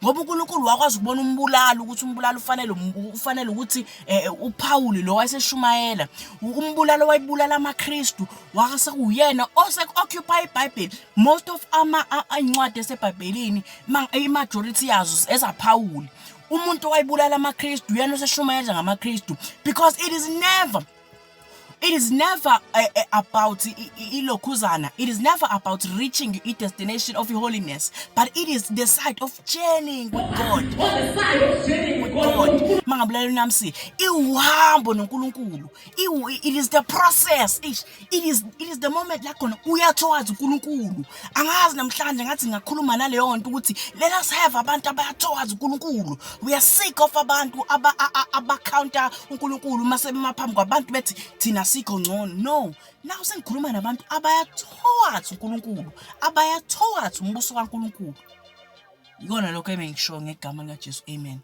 ngoba uNkulunkulu wakwazi ukubona umbulalo ukuthi umbulalo ufanele ukuthi uPawuli lo wayeseshumayela umbulalo wayibulala amaKristu wasekuyena occupy iBhayibheli. Most of incwadi esebhayibhelini i-majority yazo ezaPawuli. Umuntu owayibulala amaKristu uyena oseshumayela ngamaKristu, because it is never about ilokhuzana. It is never about reaching a destination of holiness, but it is the side of journeying with God. On the side of journeying with God. Mangabulala namsi iwuhambo noNkulunkulu. It is the process. It is the moment la khona uya towards uNkulunkulu. Angazi namhlanje ngathi ngakhuluma naleyo nto ukuthi let us have abantu abaya towards uNkulunkulu. We are sick of abantu aba-counter uNkulunkulu mase bemaphambi kwabantu bethi thina sikho ngcono. No, now sengikhuluma nabantu abaya towards uNkulunkulu, abaya towards umbuso kaNkulunkulu. Ikona lokho engisho ngegama likaJesu. Amen.